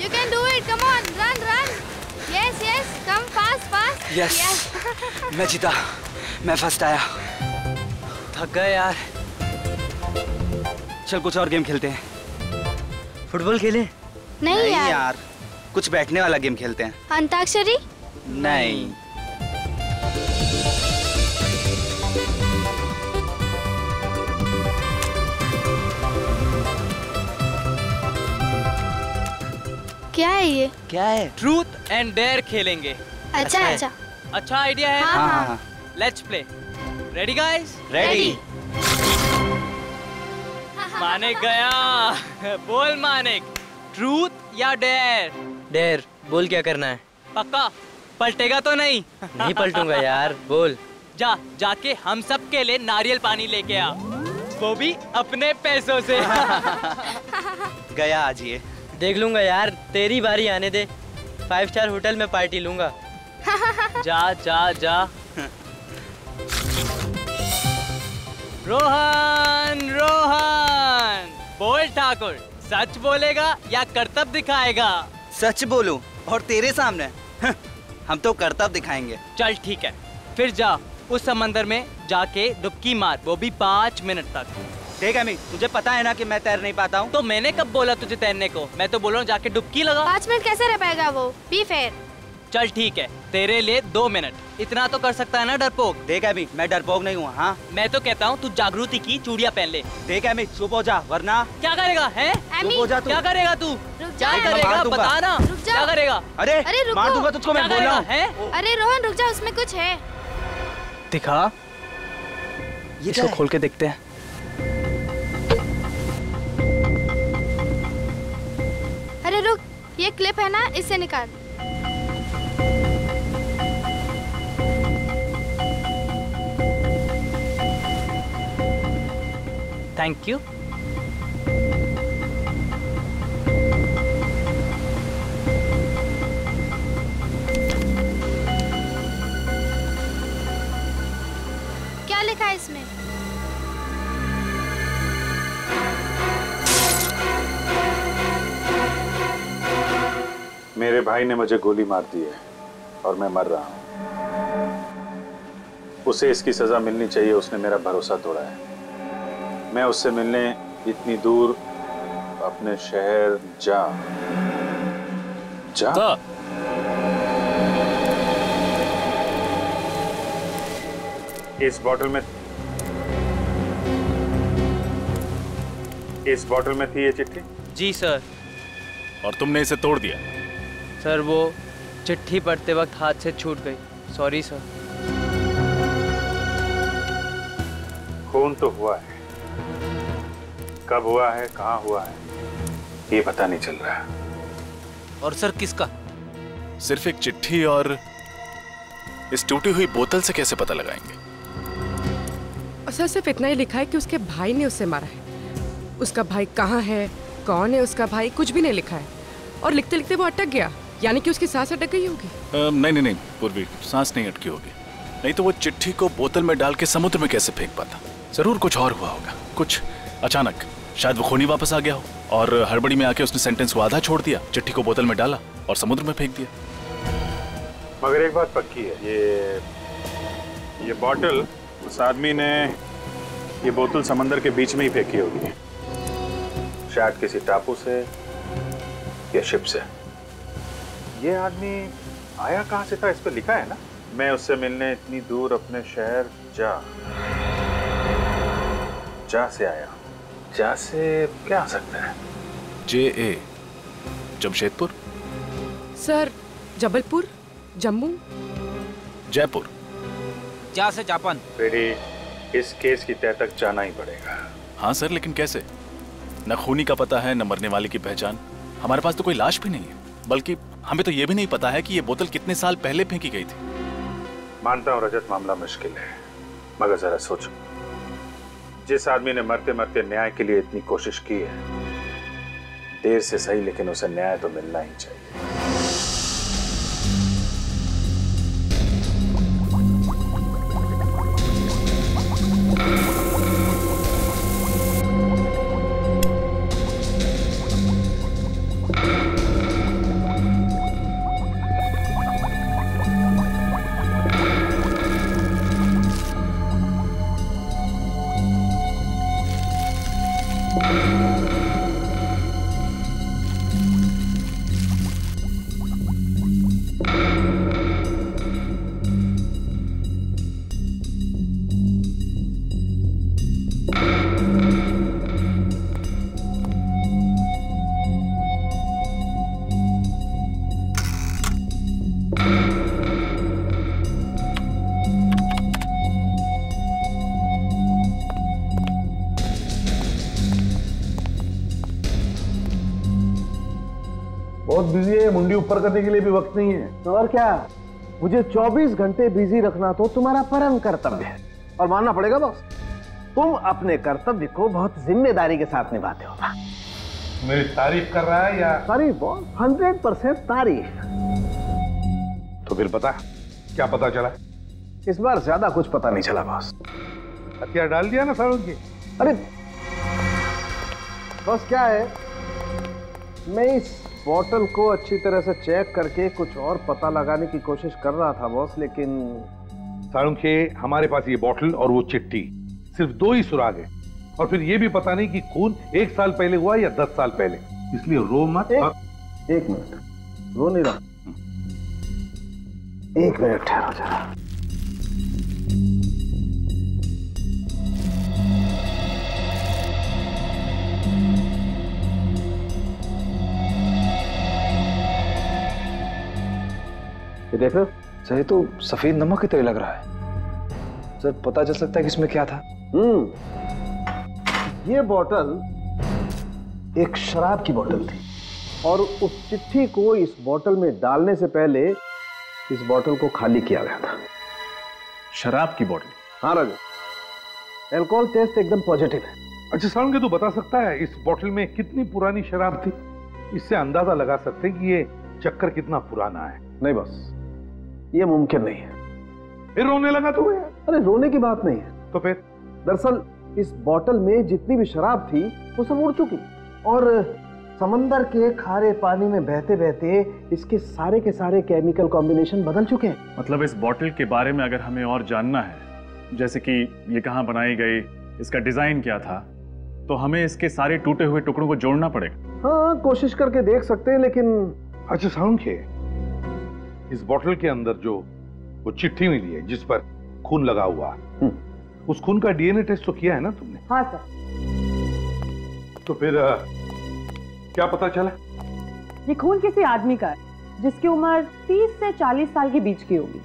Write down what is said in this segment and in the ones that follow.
You can do it. Come on, run, run. Yes, yes. Come fast, fast. Yes. मैं जीता, मैं first आया। थक गए यार। चल कुछ और गेम खेलते हैं। फुटबॉल खेलें? नहीं यार, कुछ बैठने वाला गेम खेलते हैं। अंताक्षरी? नहीं। क्या है ये? क्या है? ट्रूथ एंड डेयर खेलेंगे। अच्छा अच्छा। अच्छा आइडिया है। हाँ हाँ। Let's play. Ready guys? Ready. Manik गया। बोल मानिक, ट्रूथ या डेयर? डेयर। बोल क्या करना है? पक्का पलटेगा तो नहीं? नहीं पलटूंगा यार, बोल। जाके हम सब के लिए नारियल पानी लेके आ, वो भी अपने पैसों से। गया आज ये। देख लूंगा यार, तेरी बारी आने दे। 5 स्टार होटल में पार्टी लूंगा। जा जा जा। रोहन रोहन, बोल ठाकुर, सच बोलेगा या करतब दिखाएगा? सच बोलूं और तेरे सामने? हम तो करतब दिखाएंगे। चल ठीक है, फिर जा उस समंदर में जाके डुबकी मार, वो भी 5 मिनट तक। ठीक है, तुझे पता है ना कि मैं तैर नहीं पाता हूँ। तो मैंने कब बोला तुझे तैरने को? मैं तो बोल रहा हूँ जाके डुबकी लगा। 5 मिनट कैसे रह पाएगा वो? Be fair. चल ठीक है, तेरे लिए 2 मिनट, इतना तो कर सकता है ना डरपोक? देख अभी, मैं डरपोक नहीं हूँ। हाँ मैं तो कहता हूँ तू जागृति की चूड़ियाँ पहन ले। देख अभी, चुप हो जा वरना। क्या करेगा? हैं? चुप हो जा तू। क्या करेगा तू? क्या जा। करेगा बता ना। क्या करेगा? अरे रुको। मार दूंगा तुझको, मैं बोल रहा हूँ। अरे रोहन रुक जा, उसमें कुछ है। दिखा, इसको खोल के देखते हैं। अरे रुक, ये क्लिप है ना, इससे निकाल। Thank you. क्या लिखा है इसमें? मेरे भाई ने मुझे गोली मार दी है और मैं मर रहा हूं। उसे इसकी सजा मिलनी चाहिए, उसने मेरा भरोसा तोड़ा है। मैं उससे मिलने इतनी दूर अपने शहर जा। इस बॉटल में थी ये चिट्ठी? जी सर। और तुमने इसे तोड़ दिया? सर वो चिट्ठी पढ़ते वक्त हाथ से छूट गई, सॉरी सर। खून तो हुआ है, कब हुआ है, कहाँ हुआ है, ये पता नहीं चल रहा है। और सर किसका? सिर्फ एक चिट्ठी और इस टूटी हुई बोतल से कैसे पता लगाएंगे? सर सिर्फ इतना ही लिखा है कि उसके भाई ने उसे मारा है। उसका भाई कहाँ है, कौन है उसका भाई, कुछ भी नहीं लिखा है। और लिखते लिखते वो अटक गया, यानी कि उसकी सांस अटक गई होगी। नहीं पूर्वी, सांस नहीं अटकी होगी। नहीं तो वो चिट्ठी को बोतल में डाल के समुद्र में कैसे फेंक पाता? जरूर कुछ और हुआ होगा, कुछ अचानक। शायद वो खूनी वापस आ गया हो और हड़बड़ी में आके उसने सेंटेंस को आधा छोड़ दिया, चिट्ठी को बोतल में डाला और समुद्र में फेंक दिया। मगर एक बात पक्की है, ये बॉटल, उस आदमी ने ये बोतल समंदर के बीच में ही फेंकी होगी, शायद किसी टापू से या शिप से। ये आदमी आया कहाँ से था? इस पर लिखा है ना, मैं उससे मिलने इतनी दूर अपने शहर जा से आया। जा से क्या आ सकता है? JA जमशेदपुर। सर जबलपुर, जम्मू, जयपुर। जा से जापान। बेटी, इस केस की तह तक जाना ही पड़ेगा। हाँ सर, लेकिन कैसे? न खूनी का पता है, न मरने वाले की पहचान। हमारे पास तो कोई लाश भी नहीं है, बल्कि हमें तो ये भी नहीं पता है कि ये बोतल कितने साल पहले फेंकी गई थी। मानता हूँ रजत, मामला मुश्किल है, मगर जरा सोचो, जिस आदमी ने मरते मरते न्याय के लिए इतनी कोशिश की है, देर से सही लेकिन उसे न्याय तो मिलना ही चाहिए। बहुत बिजी है, मुंडी ऊपर करने के लिए भी वक्त नहीं है। तो और क्या, मुझे 24 घंटे बिजी रखना तो तुम्हारा परम कर्तव्य है और मानना पड़ेगा बॉस, तुम अपने कर्तव्य को बहुत जिम्मेदारी के साथ निभाते हो। मेरी तारीफ कर रहा है या? तारीफ बॉस, 100% तारीफ। तो फिर बता, क्या पता चला? इस बार ज्यादा कुछ पता नहीं चला बॉस। हथियार डाल दिया ना सारों की? अरे बॉस क्या है, मैं इस बॉटल को अच्छी तरह से चेक करके कुछ और पता लगाने की कोशिश कर रहा था बॉस, लेकिन सारुंखे, हमारे पास ये बॉटल और वो चिट्ठी, सिर्फ 2 ही सुराग है, और फिर ये भी पता नहीं कि खून 1 साल पहले हुआ या 10 साल पहले। इसलिए रो मत। एक मिनट, रो नहीं रहा, 1 मिनट ठहरो जरा। ये देख रहे हो सर, ये तो सफेद नमक की तरह लग रहा है सर। पता चल सकता है कि इसमें क्या था? ये बोतल एक शराब की बोतल थी और उस चिट्ठी को इस बोतल में डालने से पहले इस बोतल को खाली किया गया था। शराब की बोतल? हाँ राजू, अल्कोहल टेस्ट एकदम पॉजिटिव है। अच्छा सारुंखे, तू बता सकता है इस बोतल में कितनी पुरानी शराब थी? इससे अंदाजा लगा सकते हैं कि ये चक्कर कितना पुराना है। नहीं बस, ये मुमकिन नहीं है। फिर रोने लगा तू? अरे रोने की बात नहीं है। तो फिर? दरअसल इस बोतल में जितनी भी शराब थी वो सब उड़ चुकी और समंदर के खारे पानी में बहते बहते इसके सारे के सारे केमिकल कॉम्बिनेशन बदल चुके हैं। मतलब इस बोतल के बारे में अगर हमें और जानना है, जैसे कि ये कहाँ बनाई गई, इसका डिजाइन क्या था, तो हमें इसके सारे टूटे हुए टुकड़ों को जोड़ना पड़ेगा। हाँ, कोशिश करके देख सकते हैं, लेकिन अच्छा सारुंखे, इस बोतल के अंदर जो वो चिट्ठी मिली है जिस पर खून लगा हुआ, उस खून का डीएनए टेस्ट तो किया है ना तुमने? हाँ सर। तो फिर क्या पता चला? ये खून किसी आदमी का है जिसकी उम्र 30 से 40 साल के बीच की होगी।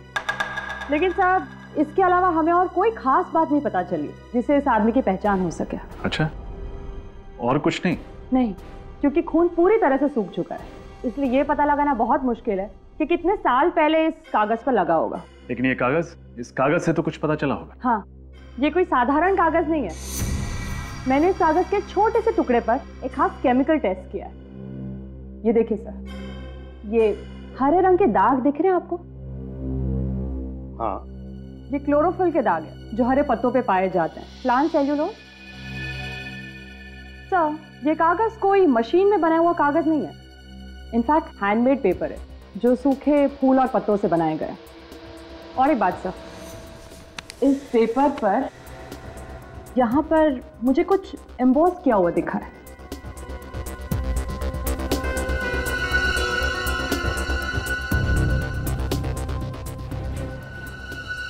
लेकिन साहब, इसके अलावा हमें और कोई खास बात नहीं पता चली जिससे इस आदमी की पहचान हो सके। अच्छा, और कुछ नहीं? नहीं, क्योंकि खून पूरी तरह से सूख चुका है, इसलिए ये पता लगाना बहुत मुश्किल है कि कितने साल पहले इस कागज पर लगा होगा। लेकिन ये कागज, इस कागज से तो कुछ पता चला होगा। हाँ, ये कोई साधारण कागज नहीं है। मैंने इस कागज के छोटे से टुकड़े पर एक खास केमिकल टेस्ट किया है। ये देखिए सर, ये हरे रंग के दाग दिख रहे हैं आपको? हाँ। ये क्लोरोफिल के दाग है जो हरे पत्तों पे पाए जाते हैं, प्लांट सेल्यूलोज। सर, ये कागज कोई मशीन में बना हुआ कागज नहीं है, इनफैक्ट हैंडमेड पेपर है जो सूखे फूल और पत्तों से बनाए गए। और एक बात सर, इस पेपर पर यहाँ पर मुझे कुछ एम्बोस किया हुआ दिखा है।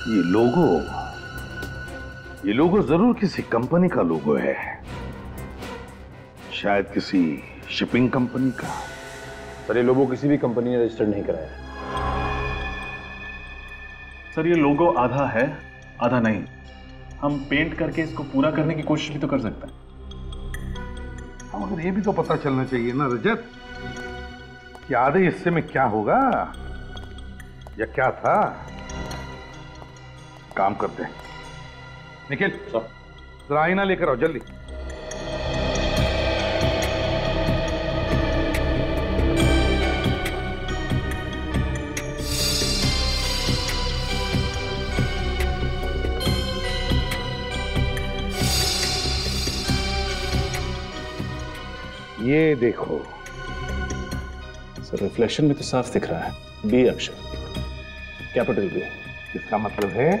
ये लोगो जरूर किसी कंपनी का लोगो है, शायद किसी शिपिंग कंपनी का। सर, ये लोगो किसी भी कंपनी ने रजिस्टर्ड नहीं कराया है। सर, ये लोगो आधा है आधा नहीं। हम पेंट करके इसको पूरा करने की कोशिश भी तो कर सकते हैं। हाँ, मगर ये भी तो पता चलना चाहिए ना रजत कि आधे हिस्से में क्या होगा या क्या था। काम करते हैं, निखिल जरा आईना लेकर आओ जल्दी। ये देखो सर, रिफ्लेक्शन में तो साफ दिख रहा है, बी अक्षर, कैपिटल बी। इसका मतलब है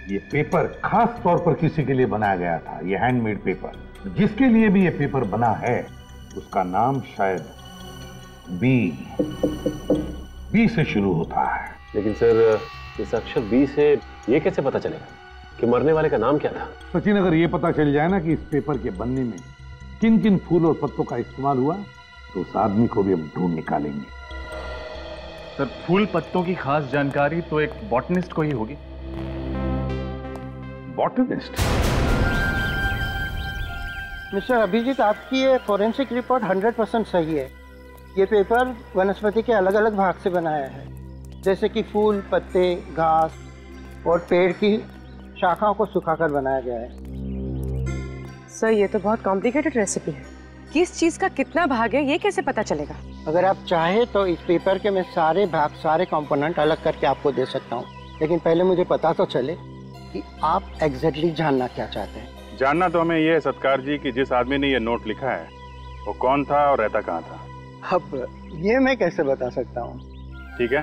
ये पेपर खास तौर पर किसी के लिए बनाया गया था। ये हैंडमेड पेपर जिसके लिए भी ये पेपर बना है उसका नाम शायद बी से शुरू होता है। लेकिन सर इस अक्षर बी से ये कैसे पता चलेगा कि मरने वाले का नाम क्या था? सचिन, अगर ये पता चल जाए ना कि इस पेपर के बनने में किन किन फूल और पत्तों का इस्तेमाल हुआ तो उस आदमी को भी हम ढूंढ निकालेंगे। सर फूल पत्तों की खास जानकारी तो एक बॉटनिस्ट को ही होगी। बॉटनिस्ट? मिस्टर अभिजीत, आपकी ये फॉरेंसिक रिपोर्ट 100% सही है। ये पेपर वनस्पति के अलग अलग भाग से बनाया है, जैसे कि फूल, पत्ते, घास और पेड़ की शाखाओं को सुखाकर बनाया गया है। सर ये तो बहुत कॉम्प्लिकेटेड रेसिपी है। किस चीज का कितना भाग है ये कैसे पता चलेगा? अगर आप चाहे तो इस पेपर के मैं सारे भाग, सारे कंपोनेंट अलग करके आपको दे सकता हूँ, लेकिन पहले मुझे पता तो चले कि आप एग्जैक्टली जानना क्या चाहते हैं। जानना तो हमें ये है सत्कार जी कि जिस आदमी ने ये नोट लिखा है वो कौन था और रहता कहाँ था। अब ये मैं कैसे बता सकता हूँ? ठीक है,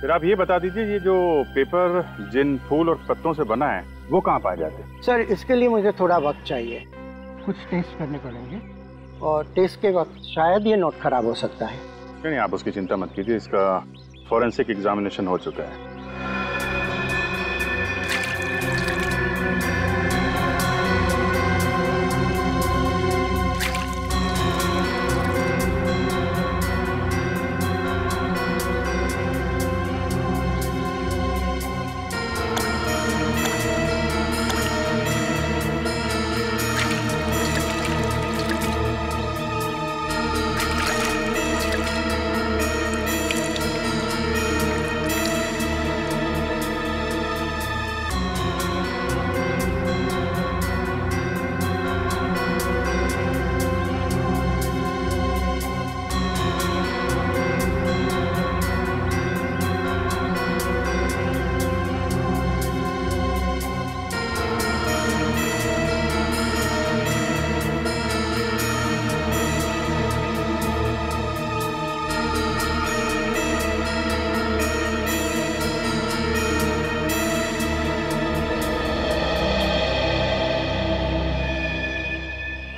फिर आप ये बता दीजिए ये जो पेपर जिन फूल और पत्तों से बना है वो कहाँ पाए जाते हैं? सर इसके लिए मुझे थोड़ा वक्त चाहिए, कुछ टेस्ट करने पड़ेंगे और टेस्ट के वक्त शायद ये नोट खराब हो सकता है। नहीं, आप उसकी चिंता मत कीजिए, इसका फॉरेंसिक एग्जामिनेशन हो चुका है।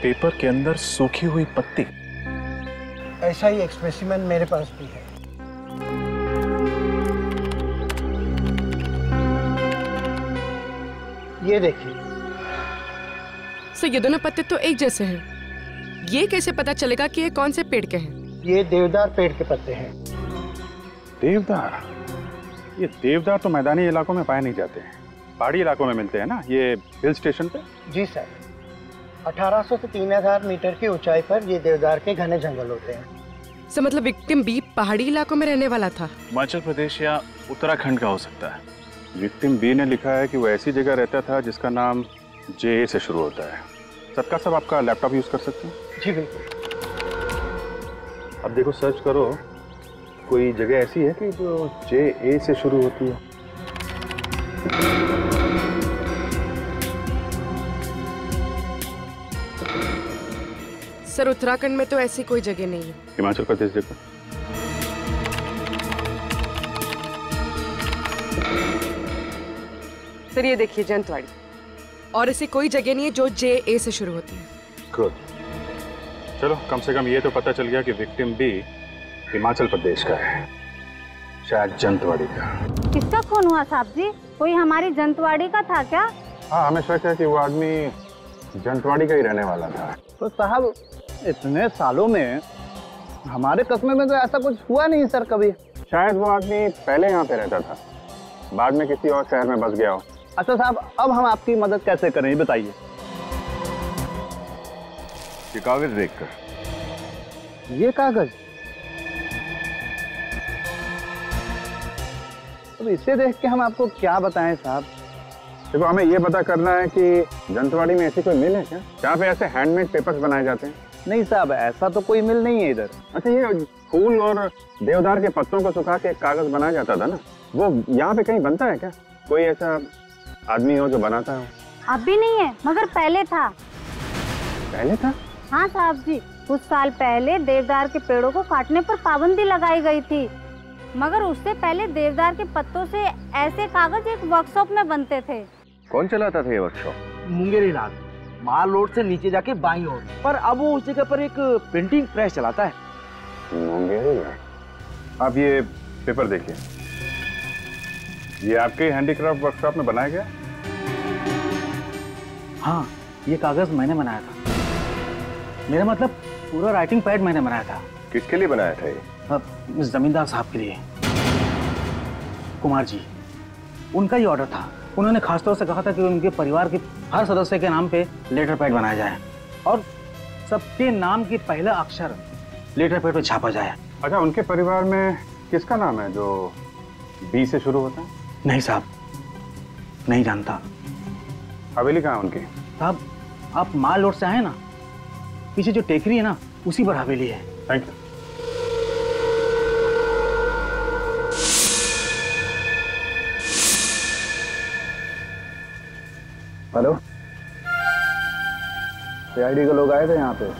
पेपर के अंदर सूखी हुई पत्ती? ऐसा ही एक स्पेसिमेन मेरे पास भी है। ये देखिए। सर ये दोनों पत्ते तो एक जैसे हैं। ये कैसे पता चलेगा कि ये कौन से पेड़ के हैं? ये देवदार पेड़ के पत्ते हैं। देवदार? ये देवदार तो मैदानी इलाकों में पाए नहीं जाते हैं, पहाड़ी इलाकों में मिलते हैं ना, ये हिल स्टेशन पे। जी सर, 1800 से 3000 मीटर की ऊंचाई पर ये देवदार के घने जंगल होते हैं। सर मतलब विक्टिम बी पहाड़ी इलाकों में रहने वाला था? हिमाचल प्रदेश या उत्तराखंड का हो सकता है। विक्टिम बी ने लिखा है कि वो ऐसी जगह रहता था जिसका नाम जे से शुरू होता है। सत्कार साहब, आपका लैपटॉप यूज कर सकते हैं? जी बिल्कुल। अब देखो सर्च करो, कोई जगह ऐसी है कि जो जे से शुरू होती है? सर उत्तराखंड में तो ऐसी कोई जगह नहीं है। हिमाचल प्रदेश देखो। सर ये देखिए जंतवाड़ी, और ऐसी कोई जगह नहीं है जो जे से शुरू होती है। गुड, चलो कम से कम ये तो पता चल गया कि विक्टिम बी हिमाचल प्रदेश का है, शायद जंतवाड़ी का। किसका खून हुआ साहब जी? कोई हमारी जंतवाड़ी का था क्या? हाँ, हमें शक है कि वो आदमी जंतवाड़ी का ही रहने वाला था। तो साहब इतने सालों में हमारे कस्बे में तो ऐसा कुछ हुआ नहीं सर कभी। शायद वो आदमी पहले यहाँ पे रहता था, बाद में किसी और शहर में बस गया हो। अच्छा साहब, अब हम आपकी मदद कैसे करें ये बताइए। ये कागज देखकर। ये कागज? अब इसे देख के हम आपको क्या बताएं साहब? देखो, हमें ये पता करना है कि जंतवाड़ी में ऐसी कोई मिल है क्या जहाँ पे ऐसे हैंडमेड पेपर्स बनाए जाते हैं? नहीं साहब, ऐसा तो कोई मिल नहीं है इधर। अच्छा, ये फूल और देवदार के पत्तों को सुखा के कागज बनाया जाता था ना, वो यहाँ पे कहीं बनता है क्या? कोई ऐसा आदमी हो जो बनाता हो? अब भी नहीं है, मगर पहले था। पहले था? हाँ साहब जी, कुछ साल पहले देवदार के पेड़ों को काटने पर पाबंदी लगाई गई थी, मगर उससे पहले देवदार के पत्तों से ऐसे कागज एक वर्कशॉप में बनते थे। कौन चलाता था ये वर्कशॉप? मुंगेरी लाल। माल रोड से नीचे जाके बाईं ओर, पर अब वो उस जगह पर एक प्रिंटिंग प्रेस चलाता है। आप ये पेपर देखिए, ये आपके हैंडीक्राफ्ट वर्कशॉप में बनाया गया? हाँ, ये कागज मैंने बनाया था। मेरा मतलब पूरा राइटिंग पैड मैंने बनाया था। किसके लिए बनाया था ये? जमींदार साहब के लिए, कुमार जी, उनका ही ऑर्डर था। उन्होंने खासतौर से कहा था कि उनके परिवार के हर सदस्य के नाम पे लेटर पैड बनाया जाए और सबके नाम की पहला अक्षर लेटर पैड पे छापा जाए। अच्छा, उनके परिवार में किसका नाम है जो बी से शुरू होता है? नहीं साहब, नहीं जानता। हवेली कहाँ है उनकी? साहब, आप माल रोड से आए ना, पीछे जो टेकरी है ना, उसी पर हवेली है। Thank you. हेलो, सीआईडी के लोग आए थे यहाँ पे।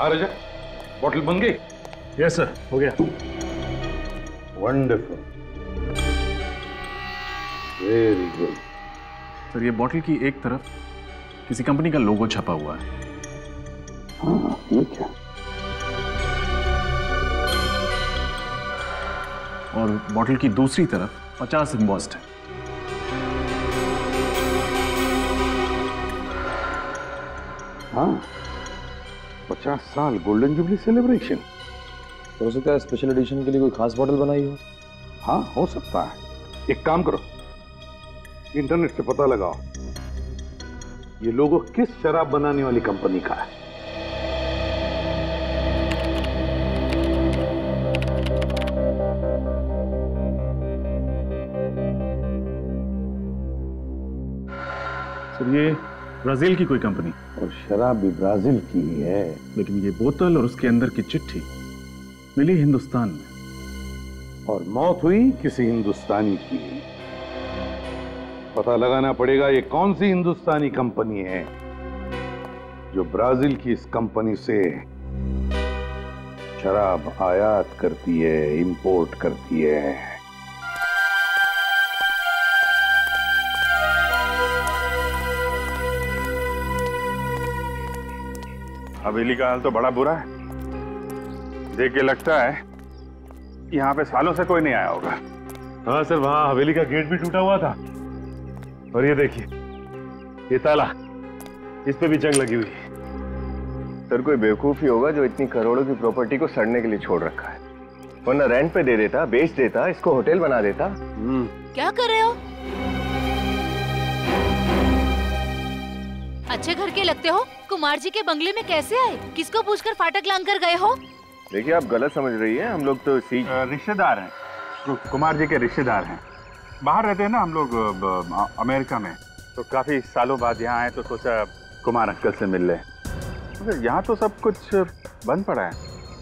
रजत, बॉटल बन गई? यस सर, हो गया। Wonderful, very good. सर, ये बॉटल की एक तरफ किसी कंपनी का लोगो छपा हुआ है। हाँ, ये क्या? और बॉटल की दूसरी तरफ 50 एम्बॉस्ड है। हाँ, 50 साल गोल्डन जुबली सेलिब्रेशन। हो सकता है स्पेशल एडिशन के लिए कोई खास बॉटल बनाई हो। हाँ, हो सकता है। एक काम करो, इंटरनेट से पता लगाओ ये लोगो किस शराब बनाने वाली कंपनी का है। सर, ये ब्राजील की कोई कंपनी, और शराब भी ब्राजील की ही है। लेकिन ये बोतल और उसके अंदर की चिट्ठी मिली हिंदुस्तान में, और मौत हुई किसी हिंदुस्तानी की। पता लगाना पड़ेगा ये कौन सी हिंदुस्तानी कंपनी है जो ब्राजील की इस कंपनी से शराब आयात करती है, इंपोर्ट करती है। हवेली का हाल तो बड़ा बुरा है। देख के लगता है यहाँ पे सालों से कोई नहीं आया होगा। हाँ सर, वहाँ हवेली का गेट भी टूटा हुआ था। और ये देखिए, ये ताला, इस पे भी जंग लगी हुई है। सर, कोई बेवकूफ ही होगा जो इतनी करोड़ों की प्रॉपर्टी को सड़ने के लिए छोड़ रखा है, वरना रेंट पे दे देता, बेच देता, इसको होटल बना देता। क्या कर रहे हो? अच्छे घर के लगते हो। कुमार जी के बंगले में कैसे आए? किसको पूछकर फाटक लांग कर गए हो? देखिए, आप गलत समझ रही हैं। हम लोग तो रिश्तेदार हैं, कुमार जी के रिश्तेदार हैं। बाहर रहते हैं ना हम लोग, अमेरिका में। तो काफी सालों बाद यहाँ आए तो सोचा कुमार अंकल से मिल ले। तो यहाँ तो सब कुछ बंद पड़ा है,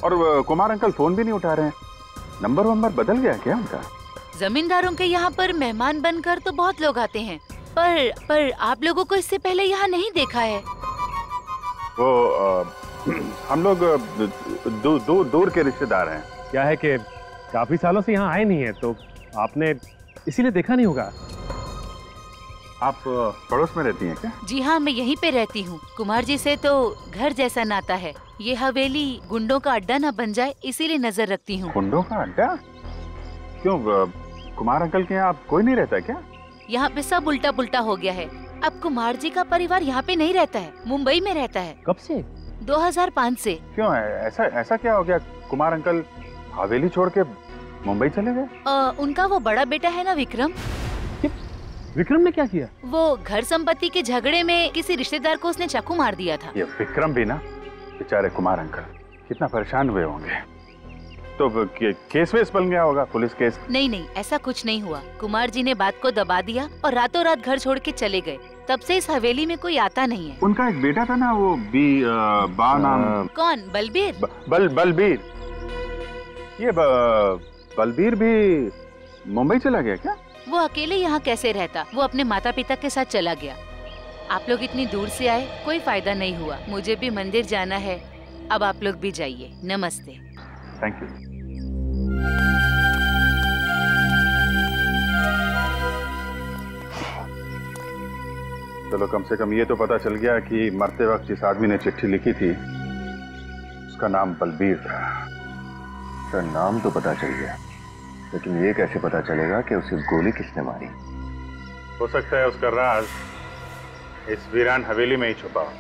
और कुमार अंकल फोन भी नहीं उठा रहे हैं। नंबर वंबर बदल गया क्या उनका? जमींदारों के यहाँ पर मेहमान बनकर तो बहुत लोग आते हैं, पर आप लोगों को इससे पहले यहाँ नहीं देखा है। वो हम लोग दूर के रिश्तेदार हैं। क्या है कि काफी सालों से यहाँ आए नहीं है, तो आपने इसीलिए देखा नहीं होगा। आप पड़ोस में रहती हैं क्या? जी हाँ, मैं यहीं पे रहती हूँ। कुमार जी से तो घर जैसा नाता है। ये हवेली गुंडों का अड्डा ना बन जाए, इसीलिए नजर रखती हूँ। गुंडों का अड्डा? क्यों, कुमार अंकल के यहाँ कोई नहीं रहता क्या? यहाँ पे सब उल्टा पुल्टा हो गया है। अब कुमार जी का परिवार यहाँ पे नहीं रहता है, मुंबई में रहता है। कब से? 2005 से। क्यों है ऐसा क्या हो गया? कुमार अंकल हवेली छोड़ के मुंबई चले गए? उनका वो बड़ा बेटा है ना, विक्रम। विक्रम ने क्या किया? वो घर संपत्ति के झगड़े में किसी रिश्तेदार को उसने चाकू मार दिया था। ये विक्रम भी ना, बेचारे कुमार अंकल कितना परेशान हुए होंगे। तो केस वेस बन गया होगा, पुलिस केस? नहीं, ऐसा कुछ नहीं हुआ। कुमार जी ने बात को दबा दिया और रातों रात घर छोड़ के चले गए। तब से इस हवेली में कोई आता नहीं है। उनका एक बेटा था ना, वो बा नाम। कौन? बलबीर? बलबीर। ये बलबीर भी मुंबई चला गया क्या? वो अकेले यहाँ कैसे रहता? वो अपने माता पिता के साथ चला गया। आप लोग इतनी दूर से आए, कोई फायदा नहीं हुआ। मुझे भी मंदिर जाना है। अब आप लोग भी जाइए। नमस्ते। Thank you. चलो कम से कम ये तो पता चल गया कि मरते वक्त जिस आदमी ने चिट्ठी लिखी थी उसका नाम बलबीर था। उसका नाम तो पता चल गया, लेकिन ये कैसे पता चलेगा कि उसे गोली किसने मारी? हो सकता है उसका राज इस वीरान हवेली में ही छुपा हो।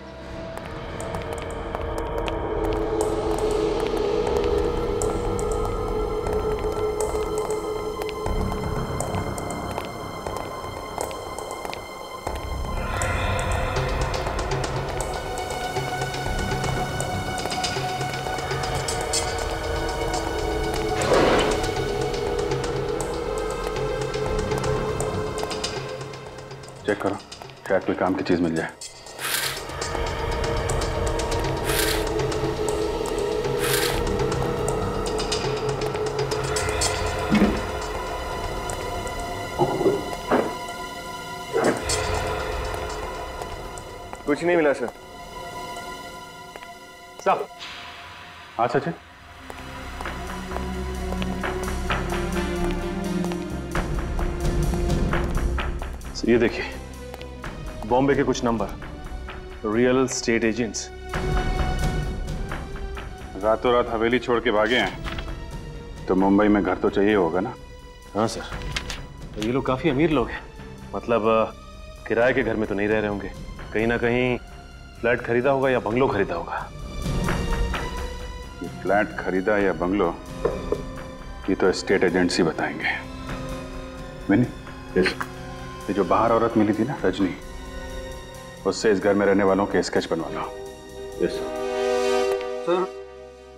चेक करो, शायद कोई काम की चीज मिल जाए। कुछ नहीं मिला सर। साहब, हाँ सचिन। ये देखिए, बॉम्बे के कुछ नंबर, रियल स्टेट एजेंट्स। रातों रात हवेली छोड़ के भागे हैं तो मुंबई में घर तो चाहिए होगा ना? हाँ सर, तो ये लोग काफी अमीर लोग हैं। मतलब किराए के घर में तो नहीं रह रहे होंगे, कहीं ना कहीं फ्लैट खरीदा होगा या बंगलो खरीदा होगा। ये फ्लैट खरीदा या बंगलो, ये तो स्टेट एजेंट्स ही बताएंगे। मैंने ये जो बाहर औरत मिली थी ना, रजनी, उससे इस घर में रहने वालों के स्केच बनवा लो। Yes sir.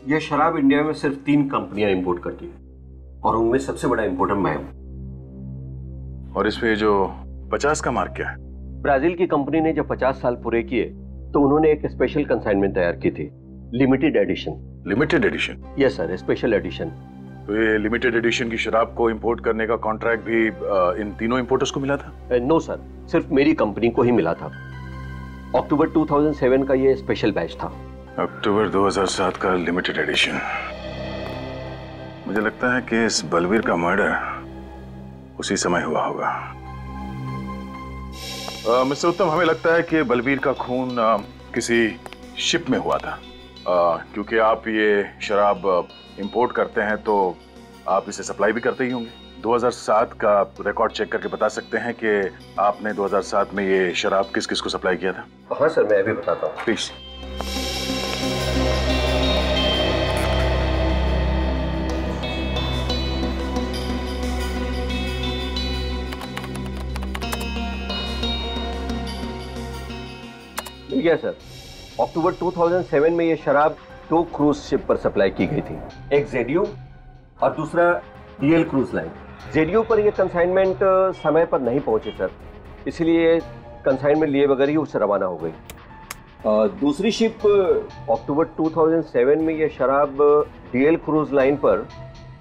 ये शराब इंडिया में सिर्फ 3 कंपनियां इंपोर्ट करती हैं और उनमें सबसे बड़ा इंपोर्टर मैं हूं। और इसमें जो 50 का मार्क क्या है? ब्राजील की कंपनी ने जब 50 साल पूरे किए तो उन्होंने एक स्पेशल कंसाइनमेंट तैयार की थी, limited edition. Limited edition? Yes sir, special edition. तो ये लिमिटेड एडिशन की शराब को इंपोर्ट करने का कॉन्ट्रैक्ट भी इन तीनों इंपोर्टर्स को मिला था? नो सर, सिर्फ मेरी कंपनी को ही मिला था। अक्टूबर 2007 का ये स्पेशल बैच था। अक्टूबर 2007 का लिमिटेड एडिशन। मुझे लगता है कि इस बलवीर का मर्डर उसी समय हुआ होगा। मिस्टर उत्तम, हमें लगता है कि बलवीर का खून किसी शिप में हुआ था। क्योंकि आप ये शराब इंपोर्ट करते हैं तो आप इसे सप्लाई भी करते ही होंगे। 2007 का रिकॉर्ड चेक करके बता सकते हैं कि आपने 2007 में ये शराब किस किस को सप्लाई किया था? हाँ सर, मैं अभी बताता हूँ। प्लीज। मिल गया सर। अक्टूबर 2007 में ये शराब 2 क्रूज शिप पर सप्लाई की गई थी, एक जेडियो और दूसरा डीएल क्रूज लाइन। जेडियो पर ये कंसाइनमेंट समय पर नहीं पहुंचे सर, इसलिए कंसाइनमेंट लिए बगैर ही उससे रवाना हो गई। दूसरी शिप अक्टूबर 2007 में ये शराब डीएल क्रूज लाइन पर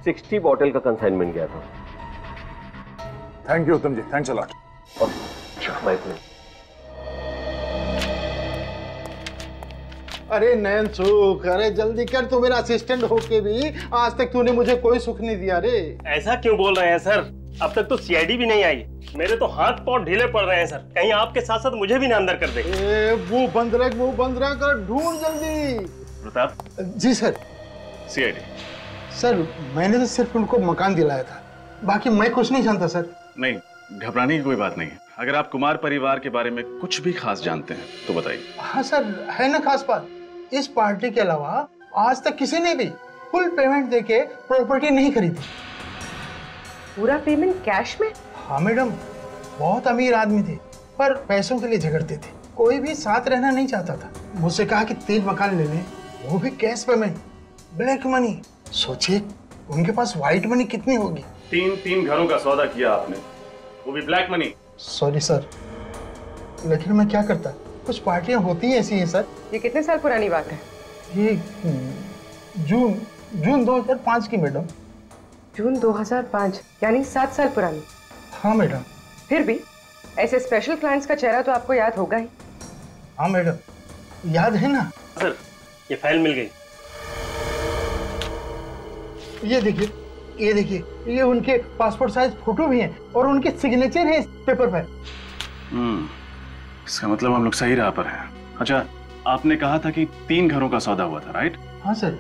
60 बॉटल का कंसाइनमेंट गया था। Thank you Uttam ji, thanks a lot. My pleasure. अरे नयन सुख, अरे जल्दी कर, तू मेरा असिस्टेंट होके भी आज तक तूने मुझे कोई सुख नहीं दिया रे। ऐसा क्यों बोल रहे हैं सर? अब तक तो सीआईडी भी नहीं आई। मेरे तो हाथ पांव ढीले पड़ रहे हैं सर, कहीं आपके साथ साथ मुझे भी ना अंदर कर दे। मुंह बंद रख कर ढूंढ जल्दी। प्रताप जी सर। सीआईडी सर, मैंने तो सिर्फ उनको मकान दिलाया था, बाकी मैं कुछ नहीं जानता सर। नहीं, घबराने की कोई बात नहीं है। अगर आप कुमार परिवार के बारे में कुछ भी खास जानते हैं तो बताइए। हाँ सर, है ना खास बात। इस पार्टी के अलावा आज तक किसी ने भी फुल पेमेंट देके प्रॉपर्टी नहीं खरीदी। पूरा पेमेंट कैश में? हाँ मैडम, बहुत अमीर आदमी थे पर पैसों के लिए झगड़ते थे। कोई भी साथ रहना नहीं चाहता था। मुझसे कहा कि 3 मकान ले लें, वो भी कैश पेमेंट, ब्लैक मनी। सोचिए उनके पास व्हाइट मनी कितनी होगी। 3 घरों का सौदा किया आपने, वो भी ब्लैक मनी। सॉरी सर, लेकिन मैं क्या करता, कुछ पार्टियां होती हैं ऐसी हैं सर। ये कितने साल पुरानी बात है? ये जून 2005 की मैडम। जून 2005 यानी 7 साल पुरानी। हाँ मैडम। फिर भी ऐसे स्पेशल क्लाइंट्स का चेहरा तो आपको याद होगा ही। हाँ मैडम, याद है ना। सर ये फाइल मिल गई। ये देखिए, ये देखिए, ये उनके पासपोर्ट साइज फोटो भी हैं और उनके सिग्नेचर हैं इस पेपर पर। इसका मतलब हम लोग सही राह पर हैं। अच्छा, आपने कहा था कि 3 घरों का सौदा हुआ था, राइट? हाँ सर।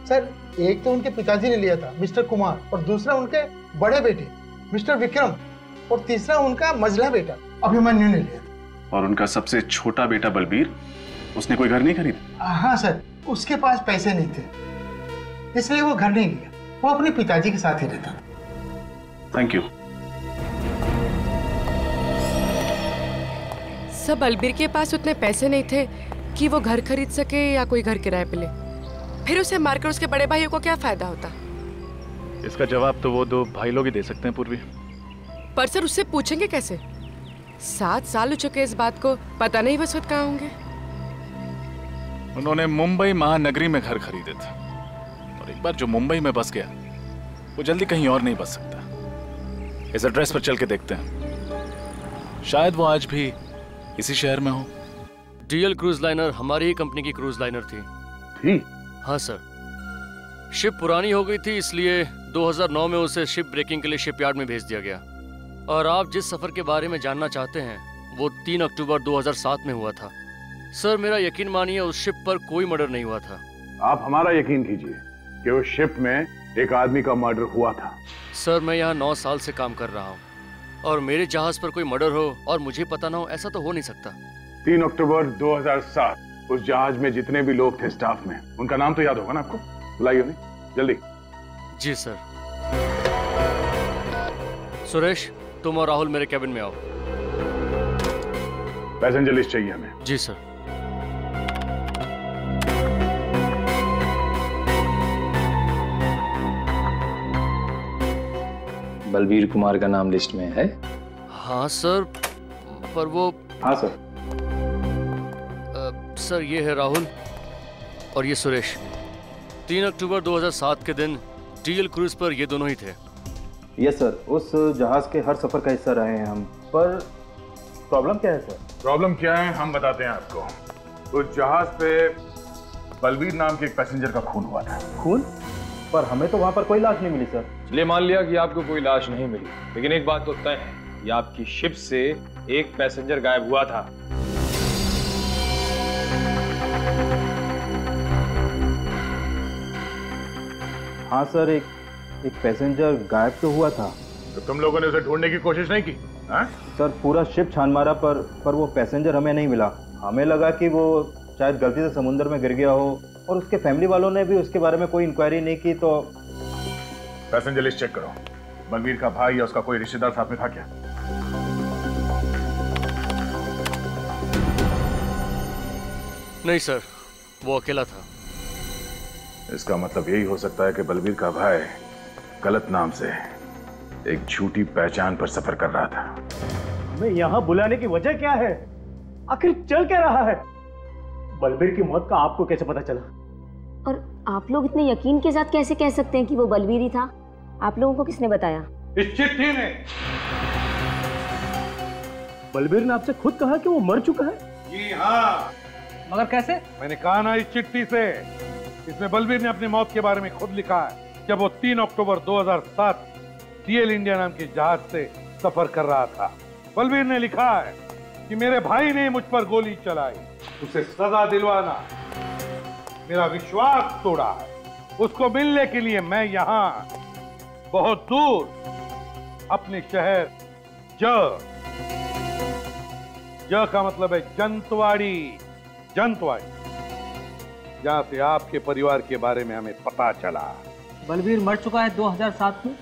सर, एक तो उनके पिताजी ने लिया था, मिस्टर कुमार, और दूसरा उनके बड़े बेटे मिस्टर विक्रम, और तीसरा उनका मझला बेटा अभिमन्यु ने लिया था। और उनका सबसे छोटा बेटा बलबीर, उसने कोई घर नहीं खरीदा? हाँ सर, उसके पास पैसे नहीं थे, इसलिए वो घर नहीं लिया। वो अपने पिताजी के साथ ही रहता था। Thank you. सब बलबीर के पास उतने पैसे नहीं थे कि वो घर खरीद सके या कोई घर किराए पे ले। फिर उसे मारकर उसके बड़े भाइयों को क्या फायदा होता? इसका जवाब तो वो 2 भाई लोग ही दे सकते हैं पूर्वी। पर सर, उससे पूछेंगे कैसे? 7 साल हो चुके इस बात को, पता नहीं बस वक्त कहाँ होंगे। उन्होंने मुंबई महानगरी में घर खरीदे थे, और एक बार जो मुंबई में बस गया वो जल्दी कहीं और नहीं बस सकता। इस एड्रेस पर चल के देखते हैं, शायद वो आज भी इसी शहर में हो। डीएल क्रूज लाइनर हमारी ही कंपनी की क्रूज लाइनर थी। हाँ सर, शिप पुरानी हो गई थी, इसलिए 2009 में उसे शिप ब्रेकिंग के लिए शिपयार्ड में भेज दिया गया। और आप जिस सफर के बारे में जानना चाहते हैं वो 3 अक्टूबर 2007 में हुआ था। सर, मेरा यकीन मानिए उस शिप पर कोई मर्डर नहीं हुआ था। आप हमारा यकीन कीजिए कि उस शिप में एक आदमी का मर्डर हुआ था। सर, मैं यहाँ 9 साल से काम कर रहा हूँ, और मेरे जहाज पर कोई मर्डर हो और मुझे पता ना हो, ऐसा तो हो नहीं सकता। 3 अक्टूबर 2007 उस जहाज में जितने भी लोग थे स्टाफ में, उनका नाम तो याद होगा ना आपको? बुलाइए उन्हें जल्दी। जी सर। सुरेश, तुम और राहुल मेरे कैबिन में आओ। पैसेंजर लिस्ट चाहिए हमें। जी सर। बलबीर कुमार का नाम लिस्ट में है? हाँ सर, पर वो। हाँ सर। सर, ये है राहुल और ये सुरेश। 3 अक्टूबर 2007 के दिन डीएल क्रूज पर ये दोनों ही थे। यस सर, उस जहाज के हर सफर का हिस्सा रहे हैं हम। पर प्रॉब्लम क्या है सर? प्रॉब्लम क्या है हम बताते हैं आपको। उस जहाज पे बलबीर नाम के एक पैसेंजर का खून हुआ था। खून? पर हमें तो वहां पर कोई लाश नहीं मिली सर। चलिए मान लिया कि आपको कोई लाश नहीं मिली, लेकिन एक बात तो तय है कि आपकी शिप से एक पैसेंजर गायब हुआ था। हाँ सर, एक पैसेंजर गायब तो हुआ था। तो तुम लोगों ने उसे ढूंढने की कोशिश नहीं की? हाँ? सर, पूरा शिप छान मारा पर वो पैसेंजर हमें नहीं मिला। हमें लगा कि वो शायद गलती से समुद्र में गिर गया हो, और उसके फैमिली वालों ने भी उसके बारे में कोई इंक्वायरी नहीं की। तो पैसेंजर लिस्ट चेक करो। बलबीर का भाई या उसका कोई रिश्तेदार साथ में था क्या? नहीं सर, वो अकेला था। इसका मतलब यही हो सकता है कि बलबीर का भाई गलत नाम से एक झूठी पहचान पर सफर कर रहा था। हमें यहाँ बुलाने की वजह क्या है? आखिर चल क्या रहा है? बलबीर की मौत का आपको कैसे पता चला? और आप लोग इतने यकीन के साथ कैसे कह सकते हैं कि वो बलबीर ही था? आप लोगों को किसने बताया? इस चिट्ठी ने। बलबीर ने आपसे खुद कहा कि वो मर चुका है? जी हाँ। मगर कैसे? मैंने कहा ना इस चिट्ठी से। इसमें बलबीर ने अपनी मौत के बारे में खुद लिखा है जब वो 3 अक्टूबर 2007 डीएल इंडिया नाम के जहाज से सफर कर रहा था। बलबीर ने लिखा है कि मेरे भाई ने मुझ पर गोली चलाई, उसे सजा दिलवाना, मेरा विश्वास तोड़ा है। उसको मिलने के लिए मैं यहाँ बहुत दूर अपने शहर ज का मतलब है जंतवाड़ी, जहाँ से आपके परिवार के बारे में हमें पता चला। बलबीर मर चुका है 2007 में,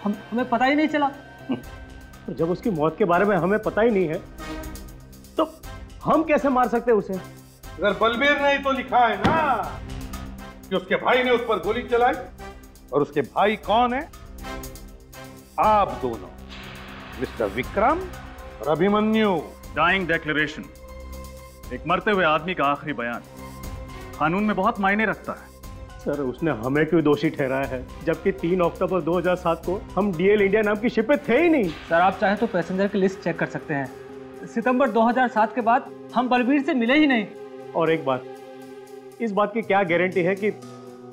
हमें पता ही नहीं चला। तो जब उसकी मौत के बारे में हमें पता ही नहीं है तो हम कैसे मार सकते हैं उसे? अगर बलबीर ने ही तो लिखा है ना कि उसके भाई ने उस पर गोली चलाई, और उसके भाई कौन है? आप दोनों, मिस्टर विक्रम और अभिमन्यु। डाइंग डिक्लेरेशन, एक मरते हुए आदमी का आखिरी बयान कानून में बहुत मायने रखता है। सर उसने हमें क्यों दोषी ठहराया है, जबकि 3 अक्टूबर 2007 को हम डीएल इंडिया नाम की शिप पे थे ही नहीं। सर आप चाहें तो पैसेंजर की लिस्ट चेक कर सकते हैं। सितंबर 2007 के बाद हम बलबीर से मिले ही नहीं। और एक बात, इस बात की क्या गारंटी है कि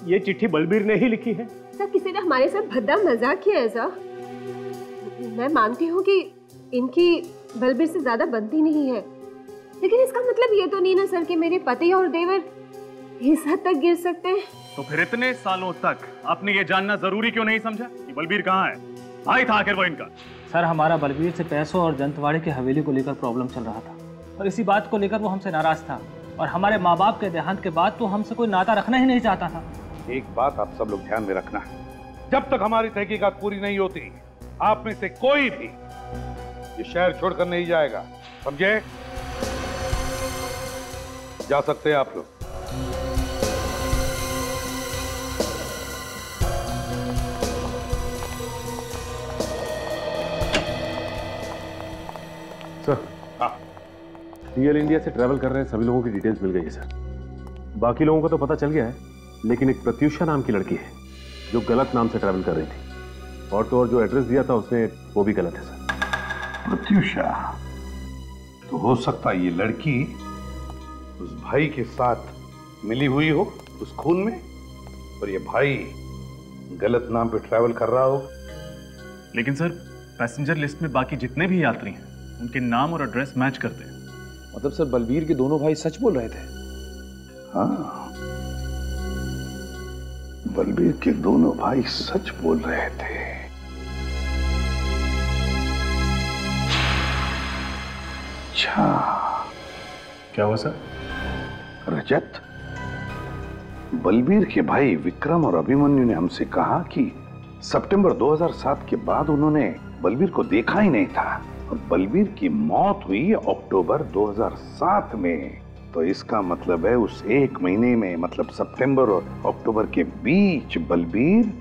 ये चिट्ठी बलबीर ने ही लिखी है? सर किसी ने हमारे साथ भद्दा मजाक किया है सर। मैं मानती हूँ कि इनकी बलबीर से ज्यादा बनती नहीं है, लेकिन इसका मतलब ये तो नहीं ना सर कि मेरे पति और देवर इस हद तक गिर सकते हैं। तो फिर इतने सालों तक आपने ये जानना जरूरी क्यों नहीं समझा कि बलबीर कहाँ है? भाई था आखिर वो इनका। सर हमारा बलबीर से पैसों और जंतवाड़े की हवेली को लेकर प्रॉब्लम चल रहा था, और इसी बात को लेकर वो हमसे नाराज था, और हमारे माँ बाप के देहांत के बाद तो हमसे कोई नाता रखना ही नहीं चाहता था। एक बात आप सब लोग ध्यान में रखना, जब तक हमारी तहकीकात पूरी नहीं होती, आप में से कोई भी ये शहर छोड़कर नहीं जाएगा, समझे? जा सकते हैं आप लोग। सर, डीएल इंडिया से ट्रैवल कर रहे हैं सभी लोगों की डिटेल्स मिल गई है सर। बाकी लोगों का तो पता चल गया है, लेकिन एक प्रत्युषा नाम की लड़की है जो गलत नाम से ट्रैवल कर रही थी, और तो और जो एड्रेस दिया था उसने वो भी गलत है सर। प्रत्युषा, तो हो सकता है ये लड़की उस भाई के साथ मिली हुई हो उस खून में, और ये भाई गलत नाम पे ट्रैवल कर रहा हो। लेकिन सर पैसेंजर लिस्ट में बाकी जितने भी यात्री हैं उनके नाम और एड्रेस मैच करते हैं। मतलब सर बलबीर के दोनों भाई सच बोल रहे थे? हाँ, बलबीर के दोनों भाई सच बोल रहे थे। अच्छा, क्या हुआ सर? रजत, बलबीर के भाई विक्रम और अभिमन्यु ने हमसे कहा कि सितंबर 2007 के बाद उन्होंने बलबीर को देखा ही नहीं था, और बलबीर की मौत हुई अक्टूबर 2007 में। तो इसका मतलब है उस एक महीने में, मतलब सितंबर और अक्टूबर के बीच बलबीर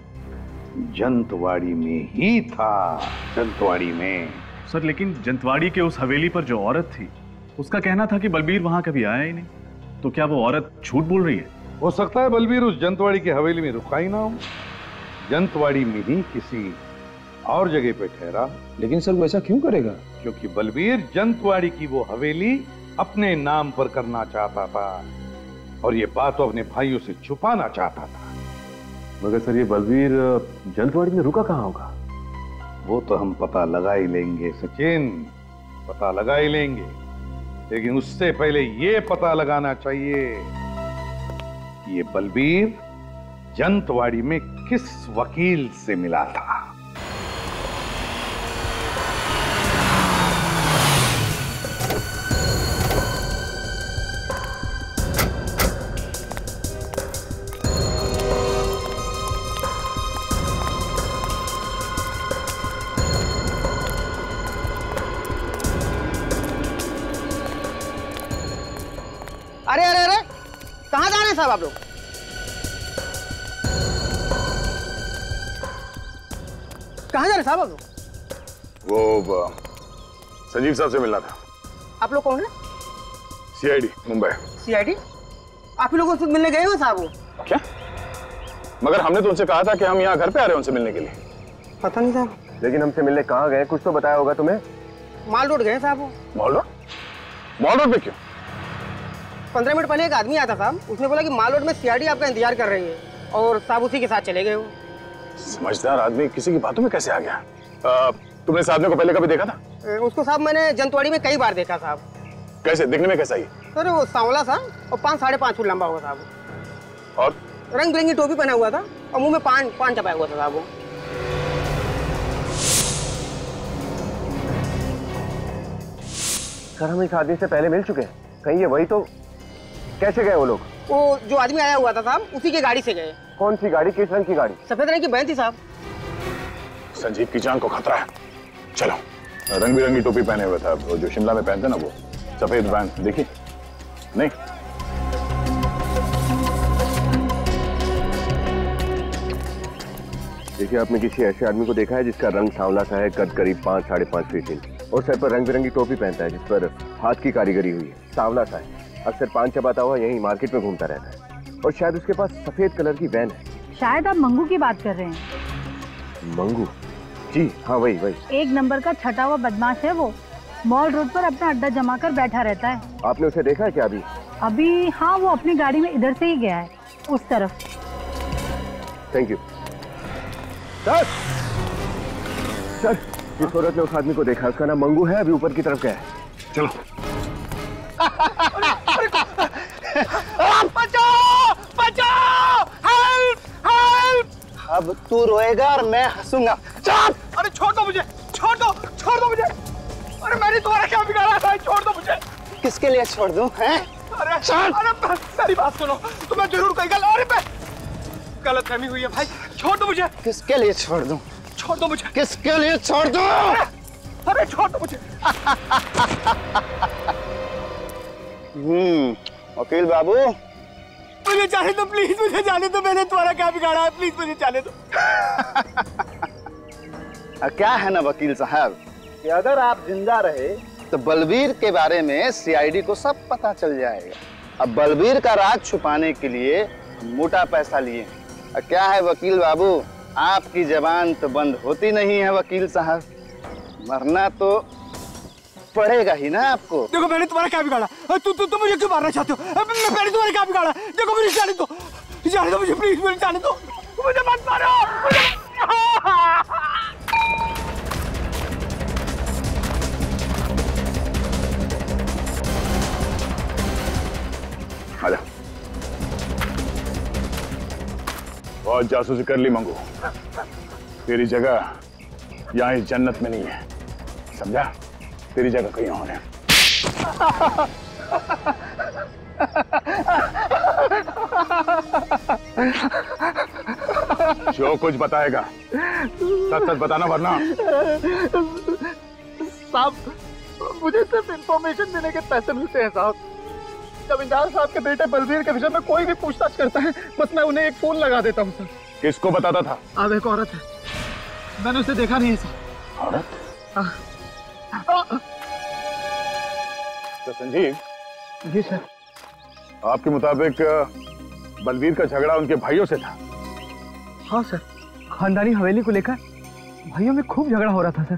जंतवाड़ी में ही था। जंतवाड़ी में। सर लेकिन जंतवाड़ी के उस हवेली पर जो औरत थी उसका कहना था कि बलबीर वहां कभी आया ही नहीं, तो क्या वो औरत झूठ बोल रही है? हो सकता है बलबीर उस जंतवाड़ी की हवेली में रुका ही ना हो, जंतवाड़ी में ही किसी और जगह पे ठहरा। लेकिन सर वो ऐसा क्यों करेगा? क्योंकि बलबीर जंतवाड़ी की वो हवेली अपने नाम पर करना चाहता था, और ये बात वो अपने भाइयों से छुपाना चाहता था। मगर सर ये बलबीर जंतवाड़ी में रुका कहाँ होगा? वो तो हम पता लगा ही लेंगे सचिन, पता लगा ही लेंगे, लेकिन उससे पहले ये पता लगाना चाहिए कि ये बलबीर जंतवाड़ी में किस वकील से मिला था। अरे अरे अरे, कहाँ जा रहे हैं साहब आप लोग? कहाँ जा रहे हैं साहब आप लोग? वो संजीव साहब से मिलना था। आप लोग कौन है? सीआईडी मुंबई। सीआईडी? आप ही लोग उससे मिलने गए हो साहब? वो क्या? मगर हमने तो उनसे कहा था कि हम यहाँ घर पे आ रहे हैं उनसे मिलने के लिए। पता नहीं साहब। लेकिन हमसे मिलने कहाँ गए, कुछ तो बताया होगा तुम्हें। माल रोड गए साहब। वो मॉल रोड? मॉल रोड पे क्यों? 15 मिनट पहले एक आदमी आया था साहब, उसने बोला कि माल रोड में सीआईडी आपका इंतजार कर रही है, और साहब उसी के साथ चले गए। वो समझदार आदमी किसी की बातों में कैसे आ गया? तुमने इस आदमी को पहले कभी देखा था? उसको साहब मैंने जंतवाड़ी में कई बार देखा साहब। कैसे दिखने में कैसा ही? सर वो सांवला सा और 5-5.5 फुट लंबा होगा साहब, और रंग बिरंगी टोपी पहना हुआ था और मुंह में पान चपाया हुआ था साहब। वो सर हम इस आदमी से पहले मिल चुके हैं, कहीं ये वही तो? कैसे गए वो लोग? वो जो आदमी आया हुआ था साहब, उसी की गाड़ी से गए। कौन सी गाड़ी, किस रंग की गाड़ी? सफेद रंग की वैन थी साहब। संजीव की जान को खतरा है, चलो। रंग बिरंगी टोपी पहने हुआ था, वो जो शिमला में पहनते ना, वो सफेद वैन देखी नहीं? देखिए, आपने किसी ऐसे आदमी को देखा है जिसका रंग सांवला सा है, कद करीब 5-5.5 फीट इंच, और सर पर रंग बिरंगी टोपी पहनता है जिस पर हाथ की कारीगरी हुई है, सांवला सा है, अक्सर पान चबाता हुआ यही मार्केट में घूमता रहता है? और शायद उसके पास सफेद कलर की वैन है। शायद आप मंगू की बात कर रहे हैं। मंगू? जी हाँ, वही। 1 नंबर का छटा हुआ बदमाश है वो। मॉल रोड पर अपना अड्डा जमा कर बैठा रहता है। आपने उसे देखा है क्या अभी? अभी हाँ, वो अपनी गाड़ी में इधर से ही गया है, उस तरफ। Thank you sir. सर, जिस औरत ने उस आदमी को देखा उसका नाम मंगू है, अभी ऊपर की तरफ गया है। चलो। बचाओ! बचाओ! हेल्प! हेल्प! अब तू रोएगा और मैं हंसूंगा। चल! अरे छोड़ दो मुझे! छोड़ दो मुझे! अरे मैंने तुम्हारा क्या बिगाड़ा था? छोड़ दो मुझे! किसके लिए छोड़ दूं? हैं? अरे चल! अरे मेरी बात सुनो, तुम्हें जरूर कोई गलतफहमी हुई है भाई। छोड़ दो मुझे! किसके लिए छोड़ दूं? छोड़ दो मुझे! किसके लिए छोड़ दूं? अरे छोड़ दो मुझे! वकील बाबू, मुझे जाने दो प्लीज, मुझे जाने दो। मैंने तुम्हारा क्या बिगाड़ा है? प्लीज मुझे जाने दो। क्या है ना वकील साहब कि अगर आप जिंदा रहे तो बलबीर के बारे में सीआईडी को सब पता चल जाएगा। अब बलबीर का राज छुपाने के लिए मोटा पैसा लिए। क्या है वकील बाबू, आपकी जबान तो बंद होती नहीं है वकील साहब। मरना तो पड़ेगा ही ना आपको। देखो मैंने तुम्हारा क्या बिगाड़ा? तू मुझे क्यों मारना चाहते हो? मैंने तुम्हारा क्या बिगाड़ा? देखो मुझे जाने दो मुझे, प्लीज मुझे जाने दो। मुझे मत मारो। आजा। बहुत जासूसी कर ली मंगू। तेरी जगह यहाँ इस जन्नत में नहीं है, समझा? तेरी जगह कहीं और है। जो कुछ बताएगा सच सच बताना, वरना। साहब, मुझे सिर्फ इंफॉर्मेशन देने के पैसे मिलते हैं साहब। जमींदार साहब के बेटे बलबीर के विषय में कोई भी पूछताछ करता है, बस मैं उन्हें एक फोन लगा देता हूँ सर। किसको बताता था? अब एक औरत है, मैंने उसे देखा नहीं है सर। औरत? तो संजीव जी सर। आपके मुताबिक बलबीर का झगड़ा उनके भाइयों से था? हाँ सर, खानदानी हवेली को लेकर भाइयों में खूब झगड़ा हो रहा था सर।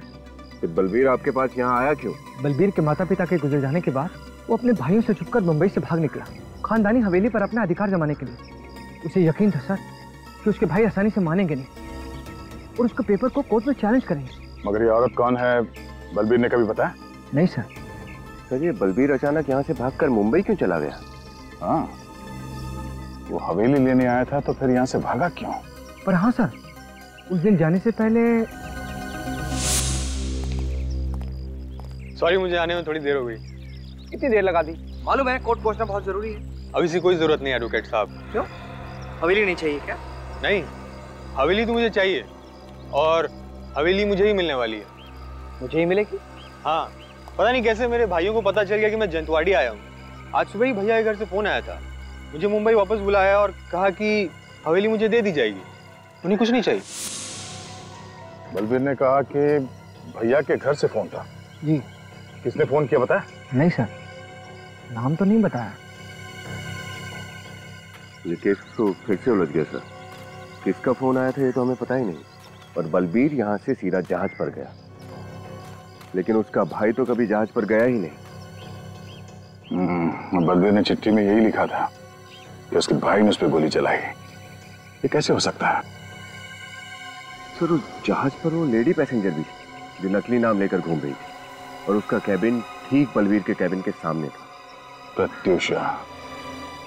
तो बलबीर आपके पास यहाँ आया क्यों? बलबीर के माता पिता के गुजर जाने के बाद वो अपने भाइयों से छुपकर मुंबई से भाग निकला, खानदानी हवेली पर अपना अधिकार जमाने के लिए। उसे यकीन था सर कि उसके भाई आसानी से मानेंगे नहीं और उसके पेपर को कोर्ट में चैलेंज करेंगे। मगर ये औरत कौन है, बलबीर ने कभी बताया? नहीं सर। सर, ये बलबीर अचानक यहाँ से भागकर मुंबई क्यों चला गया? हाँ, वो हवेली लेने आया था तो फिर यहाँ से भागा क्यों? पर हाँ सर, उस दिन जाने से पहले। सॉरी, मुझे आने में थोड़ी देर हो गई। कितनी देर लगा दी? मालूम है कोर्ट पहुंचना बहुत जरूरी है। अब इसी कोई जरूरत नहीं है एडवोकेट साहब। क्यों? हवेली नहीं चाहिए क्या? नहीं, हवेली तो मुझे चाहिए और हवेली मुझे ही मिलने वाली है। मुझे ही मिलेगी? हाँ, पता नहीं कैसे मेरे भाइयों को पता चल गया कि मैं जंतवाड़ी आया हूँ। आज सुबह ही भैया के घर से फोन आया था, मुझे मुंबई वापस बुलाया और कहा कि हवेली मुझे दे दी जाएगी, उन्हें कुछ नहीं चाहिए। बलबीर ने कहा कि भैया के घर से फोन था। जी। किसने फोन किया बताया? नहीं सर, नाम तो नहीं बताया। ये केस तो फिर से उलझ गया सर। किसका फोन आया था ये तो हमें पता ही नहीं, और बलबीर यहाँ से सीधा जहाज पर गया, लेकिन उसका भाई तो कभी जहाज पर गया ही नहीं। बलबीर ने चिट्ठी में यही लिखा था कि उसके भाई ने उस पर गोली चलाई। ये कैसे हो सकता है? सर, उस जहाज पर वो लेडी पैसेंजर भी जो नकली नाम लेकर घूम रही थी, और उसका कैबिन ठीक बलबीर के कैबिन के सामने था। प्रत्युषा,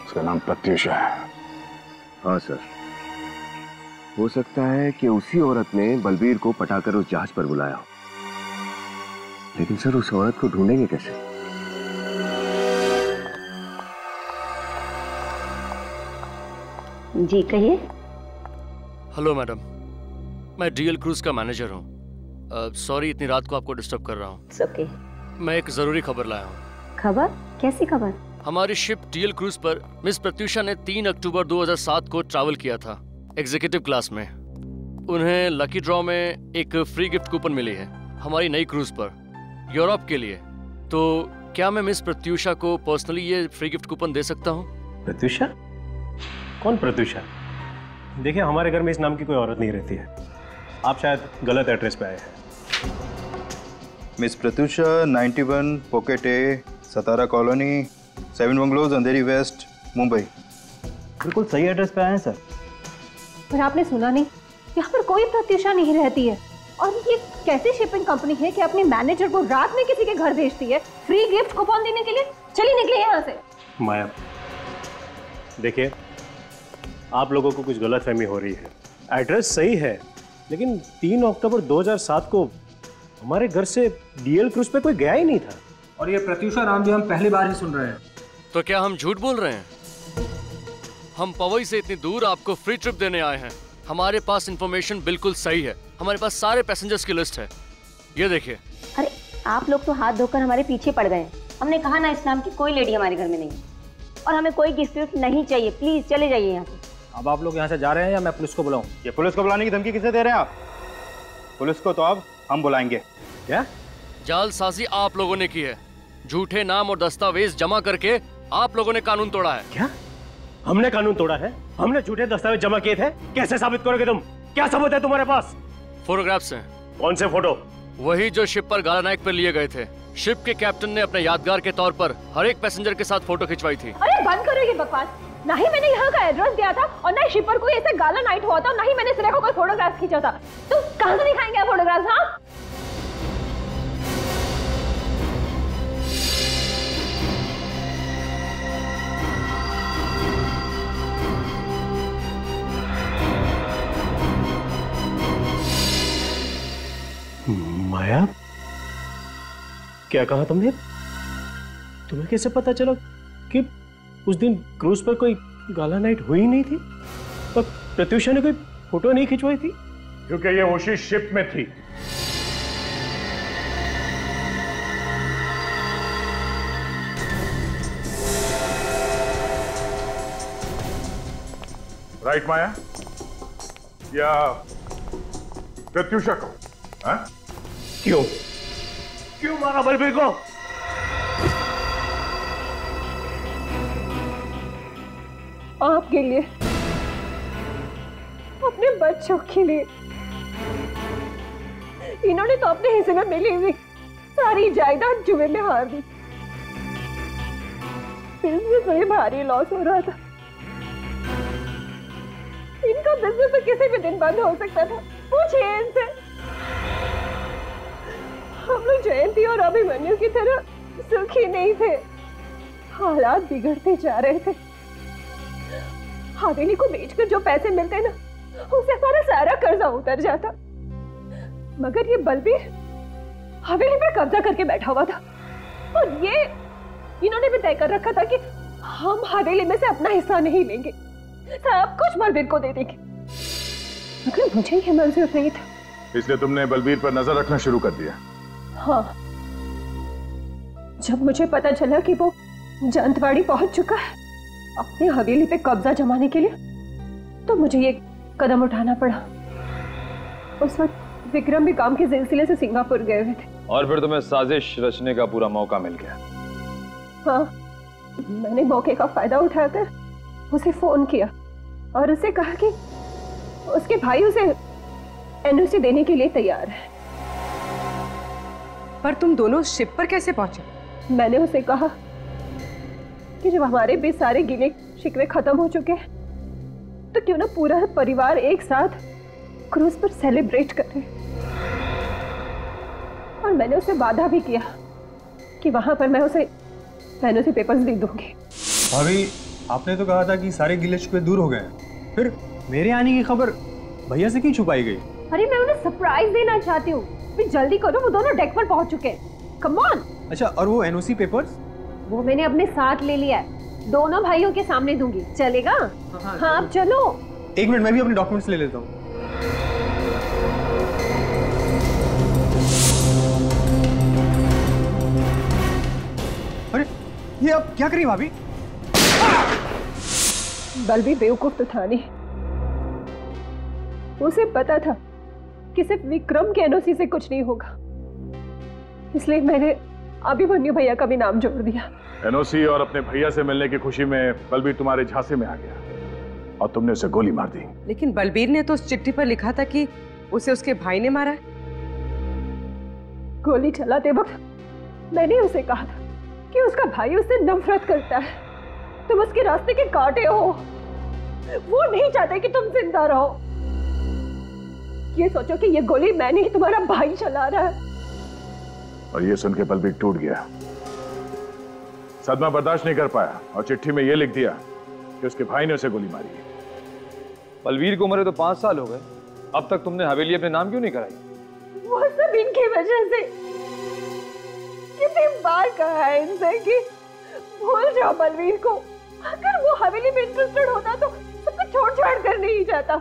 उसका नाम प्रत्युषा है। हाँ सर, हो सकता है कि उसी औरत ने बलबीर को पटाकर उस जहाज पर बुलाया हो। लेकिन सर, उस औरत को ढूंढेंगे कैसे? जी कहिए। हेलो मैडम, मैं डीएल क्रूज का मैनेजर हूँ। सॉरी इतनी रात को आपको डिस्टर्ब कर रहा हूँ। ओके। मैं एक जरूरी खबर लाया हूँ। खबर? कैसी खबर? हमारी शिप डीएल क्रूज पर मिस प्रत्युषा ने 3 अक्टूबर 2007 को ट्रैवल किया था एग्जीक्यूटिव क्लास में। उन्हें लकी ड्रॉ में एक फ्री गिफ्ट कूपन मिली है हमारी नई क्रूज पर यूरोप के लिए। तो क्या मैं मिस प्रत्युषा को पर्सनली ये फ्री गिफ्ट कूपन दे सकता हूँ? प्रत्युषा? कौन प्रत्युषा? देखिए, हमारे घर में इस नाम की कोई औरत नहीं रहती है। आप शायद गलत एड्रेस पे आए हैं। मिस प्रत्युषा, 91 पॉकेट ए, सतारा कॉलोनी, 7 बंगलोज, अंधेरी वेस्ट, मुंबई। बिल्कुल सही एड्रेस पे आए हैं सर। पर आपने सुना नहीं, यहाँ पर कोई प्रत्युषा नहीं रहती है। और ये कैसी शिपिंग कंपनी है कि अपने मैनेजर को रात में किसी के घर भेजती है फ्री गिफ्ट कूपन देने के लिए? चलिए निकले यहाँ से। माया, देखिए, आप लोगों को कुछ गलतफहमी हो रही है। एड्रेस सही है, लेकिन 3 अक्टूबर 2007 को हमारे घर से डीएल क्रूज पे कोई गया ही नहीं था। और ये प्रत्युषा नाम भी हम पहली बार ही सुन रहे हैं। तो क्या हम झूठ बोल रहे हैं? हम पवई से इतनी दूर आपको फ्री ट्रिप देने आए हैं। हमारे पास इंफॉर्मेशन बिल्कुल सही है। हमारे पास सारे पैसेंजर्स की लिस्ट है, ये देखिए। अरे आप लोग तो हाथ धोकर हमारे पीछे पड़ गए। हमने कहा ना, इस नाम की कोई लेडी हमारे घर में नहीं है और हमें कोई गिफ्ट नहीं चाहिए। प्लीज चले जाइए यहाँ से। अब आप लोग यहाँ से जा रहे हैं या मैं पुलिस को बुलाऊं? ये पुलिस को बुलाने की धमकी किसे दे रहे हैं आप? पुलिस को तो अब हम बुलाएंगे। क्या जालसाजी आप लोगों ने की है? झूठे नाम और दस्तावेज जमा करके आप लोगों ने कानून तोड़ा है। क्या हमने कानून तोड़ा है? हमने झूठे दस्तावेज जमा किए थे? कैसे साबित करोगे तुम? क्या सबूत है तुम्हारे पास? फोटोग्राफ्स हैं। कौन से फोटो? वही जो शिप पर गाला नाइक पर लिए गए थे। शिप के कैप्टन ने अपने यादगार के तौर पर हर एक पैसेंजर के साथ फोटो खिंचवाई थी। अरे बंद करो ये बकवास। ना ही मैंने यहाँ का एड्रेस दिया था और ना ही शिप पर कोई ऐसे गाला नाइट हुआ था, ना ही मैंने सिर्फ कोई फोटोग्राफ खींचा था। तो कहाँ से दिखाएंगे फोटोग्राफ? हाँ, माया, क्या कहा तुमने? तुम्हें कैसे पता चला कि उस दिन क्रूज पर कोई गाला नाइट हुई नहीं थी और प्रत्युषा ने कोई फोटो नहीं खिंचवाई थी? क्योंकि ये उसी शिप में थी। राइट माया? या प्रत्युषा को? हाँ? क्यों मारा बलबीर को? आपके लिए, अपने बच्चों के लिए। इन्होंने तो अपने हिस्से में मिली हुई सारी जायदाद जुए में हार दी। बिजनेस में भारी लॉस हो रहा था। इनका बिजनेस तो किसी भी दिन बंद हो सकता था। पूछिए इनसे। हम लोग जयंती और अभिमन्यु की तरह सुखी नहीं थे। हालात बिगड़ते जा रहे थे। हवेली को बेचकर जो पैसे मिलते ना, उससे हमारा सारा कर्जा उतर जाता। मगर ये बलबीर हवेली पर कब्जा करके बैठा हुआ था और ये इन्होंने भी तय कर रखा था कि हम हवेली में से अपना हिस्सा नहीं लेंगे, सब कुछ बलबीर को दे देंगे। मगर मुझे ये मंजूर नहीं था। इसलिए तुमने बलबीर पर नजर रखना शुरू कर दिया? हाँ, जब मुझे पता चला कि वो जंतवाड़ी पहुंच चुका है अपनी हवेली पे कब्जा जमाने के लिए, तो मुझे ये कदम उठाना पड़ा। उस वक्त विक्रम भी काम के सिलसिले से सिंगापुर गए हुए थे। और फिर तुम्हें साजिश रचने का पूरा मौका मिल गया। हाँ, मैंने मौके का फायदा उठाकर उसे फोन किया और उसे कहा कि उसके भाई उसे एनओसी देने के लिए तैयार है। पर तुम दोनों शिप पर कैसे पहुंचे? मैंने उसे कहा कि जब हमारे भी सारे गिले शिकवे खत्म हो चुके हैं, तो क्यों ना पूरा परिवार एक साथ क्रूज पर सेलिब्रेट करे। और मैंने उसे वादा भी किया कि वहां पर मैं उसे एनओसी पेपर्स दे दूंगी। भाभी, आपने तो कहा था कि सारे गिले शिकवे दूर हो गए, फिर मेरे आने की खबर भैया से क्यों छुपाई गई? अरे मैं उन्हें सरप्राइज देना चाहती हूँ। जल्दी करो, वो दोनों डेक पर पहुंच चुके हैं। Come on. अच्छा, और वो एनओसी पेपर्स? वो मैंने अपने साथ ले लिया है, दोनों भाइयों के सामने दूंगी। चलेगा? हाँ, अब चलो। एक मिनट, मैं भी अपने डॉक्यूमेंट्स ले लेता हूँ। अरे ये आप क्या करी भाभी? बलबीर बेवकूफ तो था नहीं। उसे पता था कि सिर्फ विक्रम के एनओसी से कुछ नहीं होगा, इसलिए मैंने अभिमन्यु भैया का भी नाम जोड़ दिया। एनओसी और अपने भैया से मिलने की खुशी में बलबीर तुम्हारे झांसे में आ गया और तुमने उसे गोली मार दी। लेकिन बलबीर ने तो उस चिट्ठी पर लिखा था कि उसे उसके भाई ने मारा है। गोली चलाते वक्त मैंने उसे कहा था कि उसका भाई उससे नफरत करता है। तुम उसके रास्ते के कांटे हो। वो नहीं चाहते कि तुम जिंदा रहो। ये सोचो कि ये गोली मैं नहीं, तुम्हारा भाई चला रहा है। और ये सुन के बलबीर टूट गया, सदमा बर्दाश्त नहीं कर पाया और चिट्ठी में ये लिख दिया कि उसके भाई ने उसे गोली मारी है। बलबीर को मरे तो 5 साल हो गए, अब तक तुमने हवेली अपने नाम क्यों नहीं कराई? वो सब इनकी वजह से। कितनी बार कहा है इनसे कि भूल जाओ बलबीर को। अगर वो हवेली में इंटरेस्टेड होता तो सब कुछ छोड़ छाड़ कर नहीं जाता।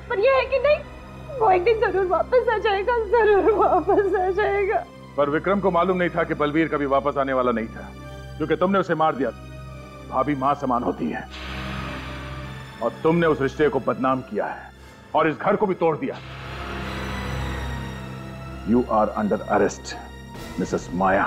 पर यह है कि नहीं, वो एक दिन जरूर वापस आ जाएगा, जरूर वापस आ जाएगा। पर विक्रम को मालूम नहीं था कि बलबीर कभी वापस आने वाला नहीं था, क्योंकि तुमने उसे मार दिया। भाभी मां समान होती है और तुमने उस रिश्ते को बदनाम किया है और इस घर को भी तोड़ दिया। You are under arrest Mrs Maya.